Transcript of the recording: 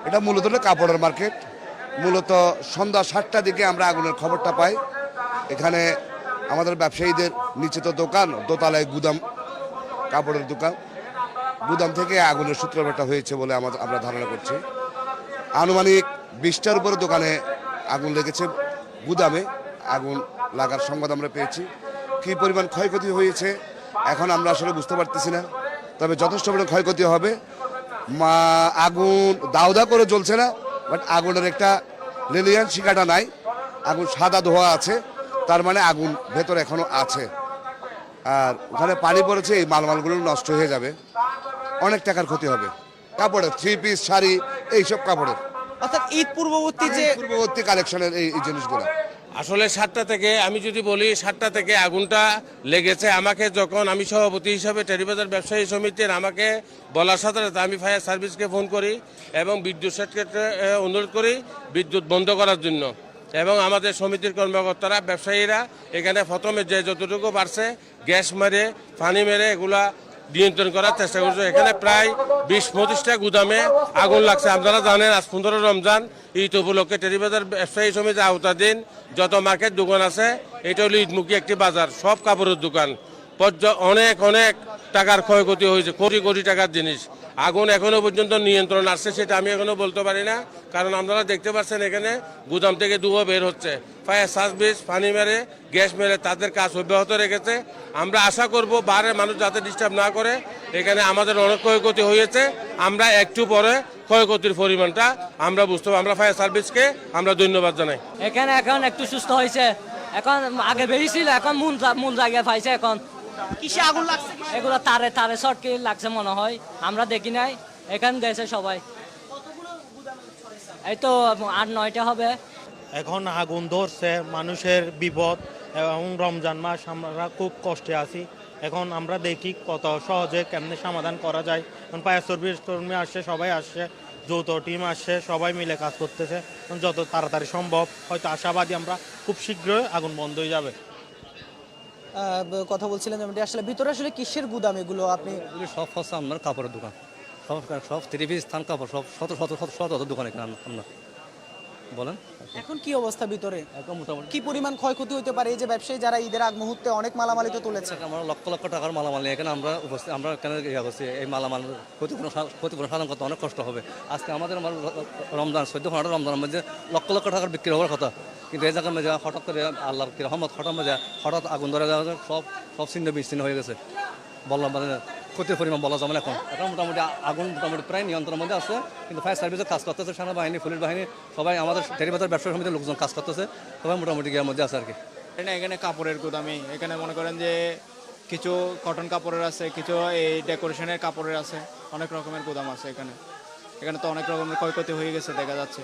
এটা মূলত হলো কাপড়ের মার্কেট। মূলত সন্ধ্যা 7টার দিকে আমরা আগুনের খবরটা পাই। এখানে আমাদের ব্যবসায়ীদের নিচে তো দোকান, দোতলায় গুদাম, কাপড়ের দোকান, গুদাম থেকে আগুনের সূত্রপাতটা হয়েছে বলে আমরা ধারণা করছি। আনুমানিক 20টার উপরে দোকানে আগুন লেগেছে। গুদামে আগুন লাগার সংবাদ আমরা পেয়েছি। কী পরিমাণ ক্ষয়ক্ষতি হয়েছে এখন আমরা আসলে বুঝতে পারতেছি না, তবে যথেষ্ট পরিমাণ ক্ষয়ক্ষতি হবে। আগুন দাউ দাউ করে জ্বলছে না, বাট আগুনের একটা লেলিয়ান শিকাটা নাই, আগুন সাদা ধোয়া আছে, তার মানে আগুন ভেতর এখনো আছে। আর ওখানে পানি পড়েছে, এই মালমালগুলো নষ্ট হয়ে যাবে, অনেক টাকার ক্ষতি হবে। কাপড়ের 3 পিস শাড়ি, এইসব কাপড়ের অর্থাৎ ঈদ পূর্ববর্তী যে পূর্ববর্তী কালেকশনের এই জিনিসগুলো। আসলে 7টা থেকে, আমি যদি বলি 7টা থেকে আগুনটা লেগেছে। আমাকে যখন আমি সভাপতি হিসাবে টেরিবাজার ব্যবসায়ী সমিতির আমাকে বলার সাথে সাথে আমি ফায়ার সার্ভিসকে ফোন করি এবং বিদ্যুৎ সেক্টরকে অনুরোধ করি বিদ্যুৎ বন্ধ করার জন্য। এবং আমাদের সমিতির কর্মকর্তারা, ব্যবসায়ীরা এখানে প্রথমে যে যতটুকু পারছে গ্যাস মেরে, পানি মেরে এগুলা নিয়ন্ত্রণ করার চেষ্টা করছে। এখানে প্রায় 20-25টা গুদামে আগুন লাগছে। আপনারা জানেন আজ 15 রমজান, ঈদ উপলক্ষে টেরিবাজার ব্যবসায়ী সমিতির আওতাধীন যত মার্কেট দোকান আছে, এটা হলো ঈদমুখী একটি বাজার, সব কাপড়ের দোকান। অনেক অনেক টাকার ক্ষয়ক্ষতি হয়েছে, কোটি কোটি টাকার জিনিস। আগুন এখনো পর্যন্ত নিয়ন্ত্রণ আসছে সেটা আমি এখনো বলতে পারি না, কারণ আপনারা দেখতে পাচ্ছেন এখানে গুদাম থেকে ধোঁয়া বের হচ্ছে। ফায়ার সার্ভিস পানি মেরে, গ্যাস মেরে তাদের কাজ অব্যাহত রেখেছে। আমরা আশা করব বাইরের মানুষ যাতে ডিস্টার্ব না করে। এখানে আমাদের অনেক ক্ষয়ক্ষতি হয়েছে, আমরা একটু পরে ক্ষয়ক্ষতির পরিমাণটা আমরা বুঝতে পারবো। আমরা ফায়ার সার্ভিসকে আমরা ধন্যবাদ জানাই। এখানে এখন একটু সুস্থ হয়েছে, এখন আগে বেরিয়েছিল, এখন মূল জায়গায় পাইছে। এখন কিসে আগুন লাগছে? এগুলো তারে তারে শর্টকে লাগছে মনে হয়, আমরা দেখি নাই। এখান গেছে সবাই, এই তো 8-9টা হবে। এখন আগুন ধরছে, মানুষের বিপদ, এবং রমজান মাস আমরা খুব কষ্টে আছি। এখন আমরা দেখি কত সহজে কেমনে সমাধান করা যায়। এখন ফায়ার সার্ভিস কর্মী আসছে, সবাই আসছে, যৌথ টিম আসছে, সবাই মিলে কাজ করতেছে। যত তাড়াতাড়ি সম্ভব, হয়তো আশাবাদী আমরা খুব শীঘ্রই আগুন বন্ধ হয়ে যাবে। কথা বলছিলেন যেমনটি, আসলে ভিতরে আসলে কিসের গুদাম এগুলো? আপনি সব হচ্ছে আপনার কাপড়ের দোকান, সব 3 পিস স্থান কাপড়, সব শত দোকান এখানে আপনার। বলেন এখন কি অবস্থা ভিতরে? এখন মোটামুটি কি পরিমাণ ক্ষয়ক্ষতি হতে পারে? এই যে ব্যবসায়ী যারা ঈদের আগ মুহূর্তে অনেক মালামালি তো তুলেছে, আমরা লক্ষ লক্ষ টাকার মালামাল নিয়ে এখানে আমরা উপস্থিত, আমরা এখানে ইয়ে করছি। এই মালামাল ক্ষতিপূরণ সাধন করতে অনেক কষ্ট হবে। আজকে আমাদের রমজান 14-15 রমজানের মধ্যে লক্ষ লক্ষ টাকার বিক্রি হওয়ার কথা, কিন্তু এই জায়গার মধ্যে হঠাৎ করে আল্লাহর কি রহমত, হঠাৎ আগুন ধরে যাওয়া, সব ছিন্ন বিচ্ছিন্ন হয়ে গেছে। বললাম মানে ক্ষতির পরিমাণ বলা যাবে না। এখন মোটামুটি আগুন মোটামুটি প্রায় নিয়ন্ত্রণের মধ্যে আছে, কিন্তু ফায়ার সার্ভিসে কাজ করতেছে, সেনাবাহিনী, পুলিশ বাহিনী, সবাই আমাদের টেরিবাজার ব্যবসা সমিতির লোকজন কাজ করতেছে, সবাই মোটামুটি গিয়ে মধ্যে আছে আর কি। এখানে কাপড়ের গুদামি, এখানে মনে করেন যে কিছু কটন কাপড়ের আছে, কিছু এই ডেকোরেশনের কাপড়ের আছে, অনেক রকমের গুদাম আছে এখানে। এখানে তো অনেক রকমের ক্ষয়ক্ষতি হয়ে গেছে দেখা যাচ্ছে।